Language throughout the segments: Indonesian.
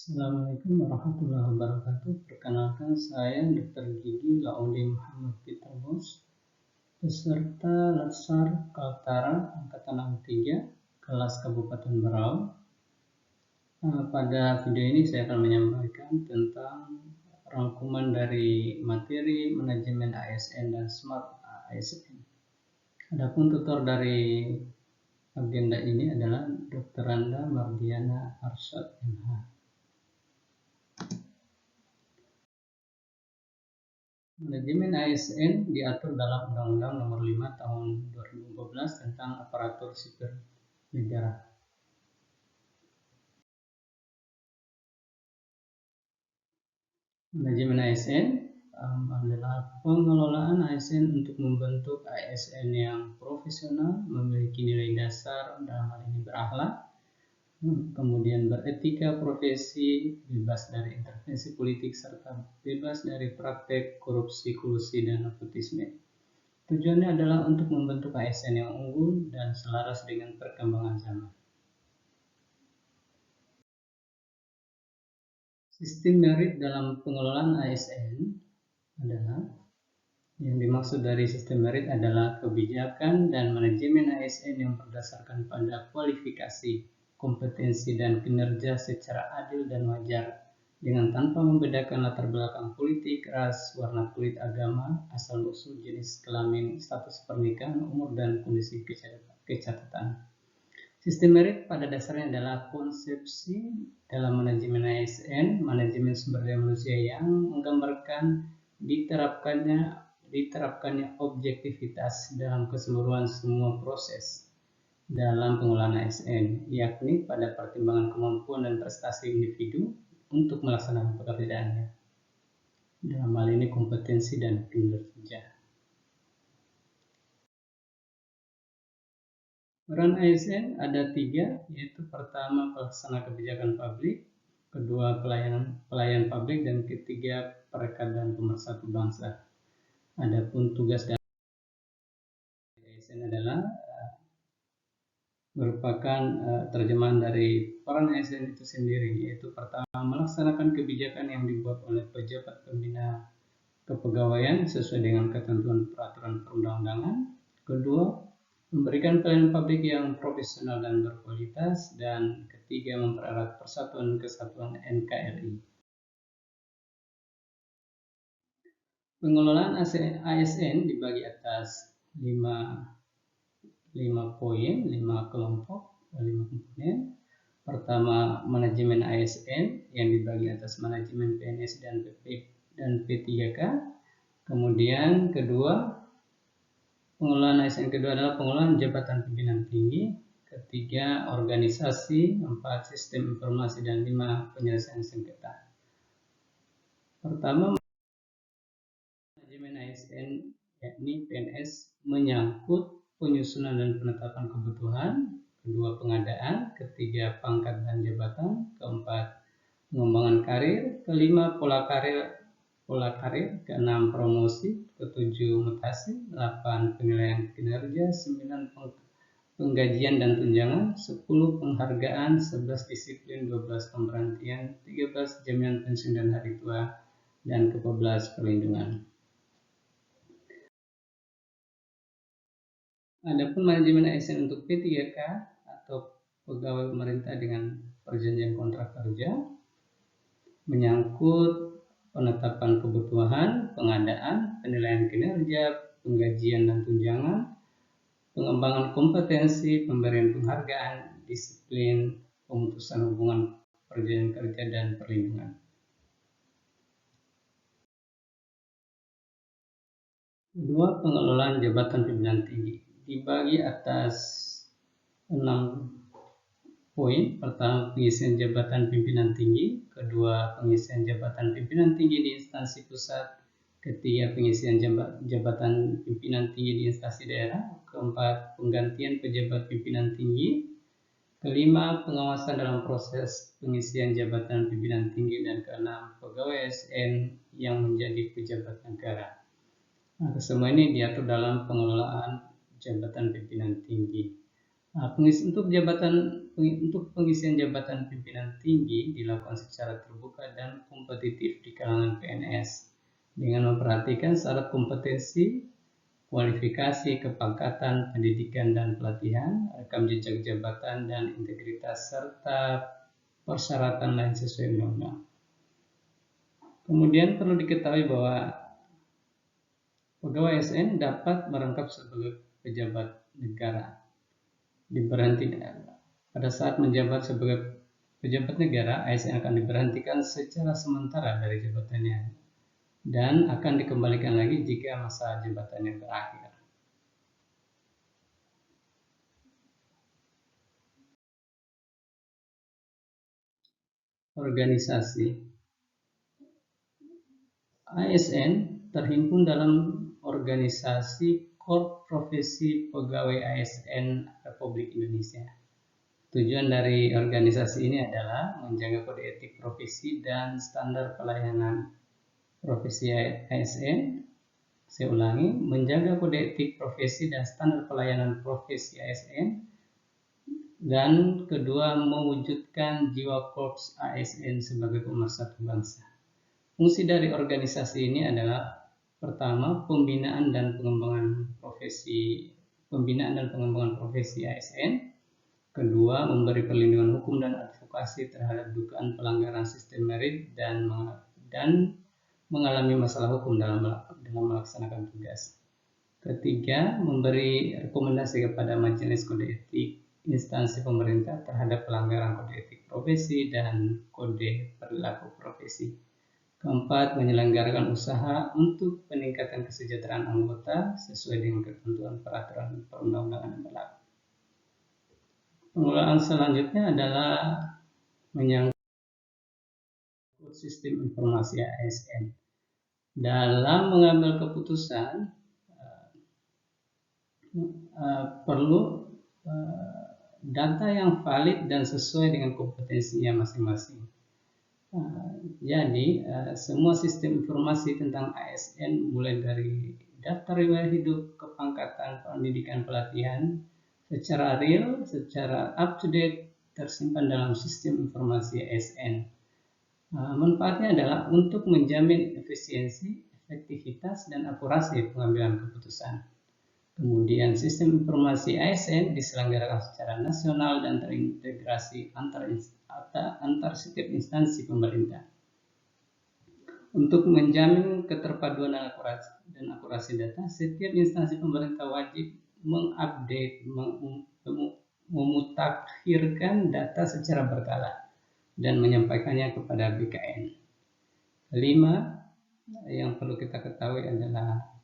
Assalamualaikum warahmatullahi wabarakatuh. Perkenalkan, saya Dr. Gigi Laode Muhammad Peter Bos, peserta Latsar Kaltara Angkatan 63, kelas Kabupaten Berau. Pada video ini saya akan menyampaikan tentang rangkuman dari materi manajemen ASN dan Smart ASN. Adapun tutor dari agenda ini adalah Dr. Randa Mardiana Arsyad MH. Manajemen ASN diatur dalam Undang-Undang Nomor 5 Tahun 2014 tentang Aparatur Sipil Negara. Manajemen ASN adalah pengelolaan ASN untuk membentuk ASN yang profesional, memiliki nilai dasar dalam hal ini berakhlak, kemudian beretika profesi, bebas dari intervensi politik, serta bebas dari praktek korupsi, kolusi, dan nepotisme. Tujuannya adalah untuk membentuk ASN yang unggul dan selaras dengan perkembangan zaman. Sistem merit dalam pengelolaan ASN adalah, yang dimaksud dari sistem merit adalah kebijakan dan manajemen ASN yang berdasarkan pada kualifikasi, kompetensi, dan kinerja secara adil dan wajar, dengan tanpa membedakan latar belakang politik, ras, warna kulit, agama, asal-usul, jenis kelamin, status pernikahan, umur, dan kondisi kecatatan. Sistem merit pada dasarnya adalah konsepsi dalam manajemen ASN, manajemen sumber daya manusia yang menggambarkan diterapkannya objektivitas dalam keseluruhan semua proses dalam pengelolaan ASN, yakni pada pertimbangan kemampuan dan prestasi individu untuk melaksanakan pekerjaannya. Dalam hal ini kompetensi dan kinerja. Peran ASN ada 3, yaitu pertama pelaksana kebijakan publik, kedua pelayan publik, dan ketiga perekat dan pemersatu bangsa. Adapun tugas dari ASN adalah merupakan terjemahan dari peran ASN itu sendiri, yaitu pertama melaksanakan kebijakan yang dibuat oleh pejabat pembina kepegawaian sesuai dengan ketentuan peraturan perundang-undangan. Kedua, memberikan pelayanan publik yang profesional dan berkualitas, dan ketiga, mempererat persatuan kesatuan NKRI. Pengelolaan ASN dibagi atas 5 poin, 5 kelompok, 5 komponen. Pertama, manajemen ASN yang dibagi atas manajemen PNS dan P3K. Kemudian kedua, pengelolaan ASN kedua adalah pengelolaan jabatan pimpinan tinggi. Ketiga, organisasi. 4, sistem informasi, dan 5, penyelesaian sengketa. Pertama, manajemen ASN yakni PNS menyangkut penyusunan dan penetapan kebutuhan. Kedua, pengadaan. Ketiga, pangkat dan jabatan. Keempat, pengembangan karir. Kelima, pola karir. Keenam, promosi. Ketujuh, mutasi. 8, penilaian kinerja. 9, penggajian dan tunjangan. 10, penghargaan. 11, disiplin. 12, pemberhentian. 13, jaminan pensiun dan hari tua. Dan ke-14, perlindungan. Adapun manajemen ASN untuk P3K atau pegawai pemerintah dengan perjanjian kontrak kerja menyangkut penetapan kebutuhan, pengadaan, penilaian kinerja, penggajian dan tunjangan, pengembangan kompetensi, pemberian penghargaan, disiplin, pemutusan hubungan perjanjian kerja, dan perlindungan. Kedua, pengelolaan jabatan pimpinan tinggi dibagi atas 6 poin. Pertama, pengisian jabatan pimpinan tinggi. Kedua, pengisian jabatan pimpinan tinggi di instansi pusat. Ketiga, pengisian jabatan pimpinan tinggi di instansi daerah. Keempat, penggantian pejabat pimpinan tinggi. Kelima, pengawasan dalam proses pengisian jabatan pimpinan tinggi. Dan keenam, pegawai ASN yang menjadi pejabat negara. Nah, semua ini diatur dalam pengelolaan jabatan pimpinan tinggi. Untuk jabatan untuk pengisian jabatan pimpinan tinggi dilakukan secara terbuka dan kompetitif di kalangan PNS dengan memperhatikan syarat kompetensi, kualifikasi, kepangkatan, pendidikan dan pelatihan, rekam jejak jabatan dan integritas, serta persyaratan lain sesuai undang-undang. Kemudian perlu diketahui bahwa pegawai ASN dapat merangkap sebagai pejabat negara. Diberhentikan pada saat menjabat sebagai pejabat negara, ASN akan diberhentikan secara sementara dari jabatannya dan akan dikembalikan lagi jika masa jabatannya berakhir. Organisasi ASN terhimpun dalam organisasi Korps Profesi Pegawai ASN Republik Indonesia. Tujuan dari organisasi ini adalah menjaga kode etik profesi dan standar pelayanan profesi ASN. Saya ulangi, menjaga kode etik profesi dan standar pelayanan profesi ASN. Dan kedua, mewujudkan jiwa korps ASN sebagai pemersatu bangsa. Fungsi dari organisasi ini adalah pertama, pembinaan dan pengembangan profesi ASN. Kedua, memberi perlindungan hukum dan advokasi terhadap dugaan pelanggaran sistem merit dan mengalami masalah hukum dalam melaksanakan tugas. Ketiga, memberi rekomendasi kepada Majelis Kode Etik instansi pemerintah terhadap pelanggaran kode etik profesi dan kode perilaku profesi. Keempat, menyelenggarakan usaha untuk peningkatan kesejahteraan anggota sesuai dengan ketentuan peraturan perundang-undangan yang berlaku. Pengelolaan selanjutnya adalah menyangkut sistem informasi ASN. Dalam mengambil keputusan, perlu data yang valid dan sesuai dengan kompetensinya masing-masing. Jadi, semua sistem informasi tentang ASN mulai dari daftar riwayat hidup, kepangkatan, pendidikan, pelatihan, secara real, secara up-to-date, tersimpan dalam sistem informasi ASN. Manfaatnya adalah untuk menjamin efisiensi, efektivitas, dan akurasi pengambilan keputusan. Kemudian sistem informasi ASN diselenggarakan secara nasional dan terintegrasi antar setiap instansi pemerintah. Untuk menjamin keterpaduan dan akurasi data, setiap instansi pemerintah wajib mengupdate, memutakhirkan data secara berkala dan menyampaikannya kepada BKN. Kelima, yang perlu kita ketahui adalah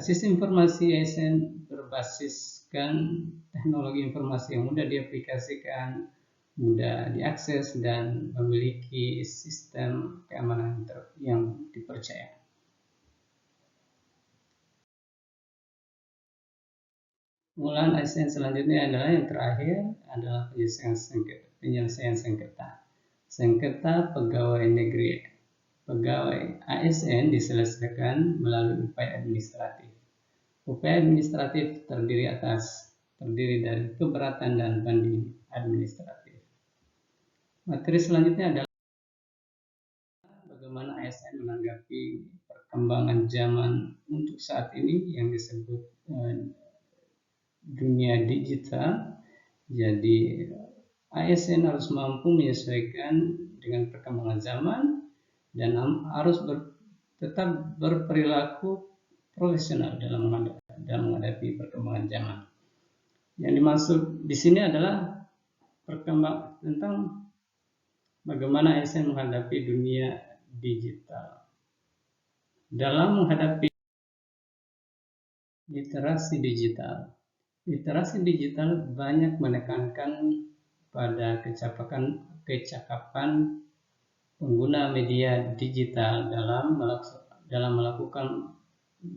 sistem informasi ASN berbasiskan teknologi informasi yang mudah diaplikasikan, mudah diakses, dan memiliki sistem keamanan yang dipercaya. Pengelolaan ASN selanjutnya adalah yang terakhir adalah penyelesaian sengketa. Sengketa pegawai negeri. Pegawai ASN diselesaikan melalui upaya administratif. Upaya administratif terdiri dari keberatan dan banding administratif. Materi selanjutnya adalah bagaimana ASN menanggapi perkembangan zaman untuk saat ini yang disebut dunia digital. Jadi ASN harus mampu menyesuaikan dengan perkembangan zaman dan harus tetap berperilaku profesional dalam menghadapi perkembangan zaman. Yang dimaksud di sini adalah tentang bagaimana ASN menghadapi dunia digital. Dalam menghadapi literasi digital banyak menekankan pada kecakapan pengguna media digital dalam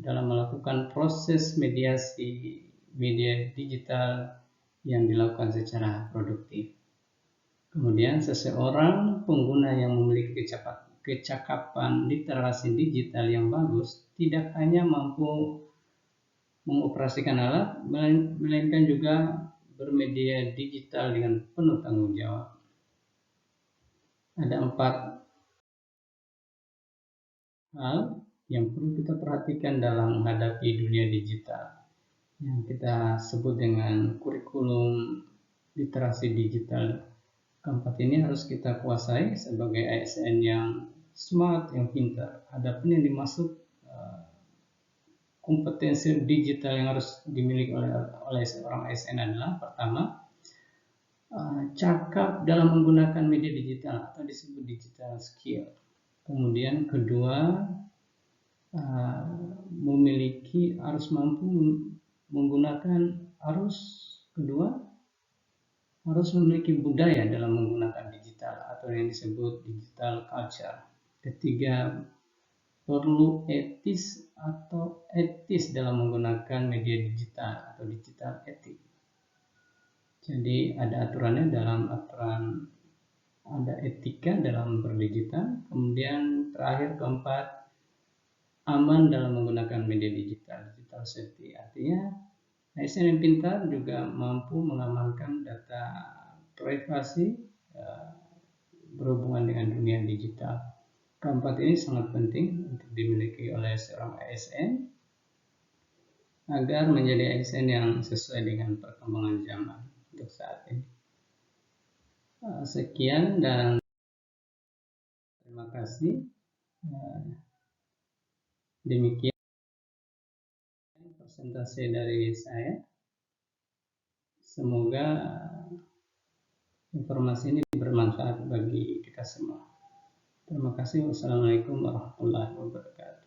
melakukan proses mediasi media digital yang dilakukan secara produktif. Kemudian seseorang pengguna yang memiliki kecakapan literasi digital yang bagus tidak hanya mampu mengoperasikan alat, melainkan juga bermedia digital dengan penuh tanggung jawab. Ada 4 hal yang perlu kita perhatikan dalam menghadapi dunia digital yang kita sebut dengan kurikulum literasi digital. Keempat ini harus kita kuasai sebagai ASN yang smart, yang pintar. Adapun yang dimaksud kompetensi digital yang harus dimiliki oleh seorang ASN adalah pertama, cakap dalam menggunakan media digital atau disebut digital skill. Kemudian kedua, harus mampu menggunakan harus memiliki budaya dalam menggunakan digital atau yang disebut digital culture. Ketiga, perlu etis dalam menggunakan media digital atau digital etik. Jadi ada aturannya ada etika dalam berdigital. Kemudian terakhir keempat, aman dalam menggunakan media digital safety. Artinya ASN yang pintar juga mampu mengamankan data privasi berhubungan dengan dunia digital. Keempat ini sangat penting untuk dimiliki oleh seorang ASN agar menjadi ASN yang sesuai dengan perkembangan zaman untuk saat ini. Sekian dan terima kasih. Demikian presentasi dari saya. Semoga informasi ini bermanfaat bagi kita semua. Terima kasih. Wassalamualaikum warahmatullahi wabarakatuh.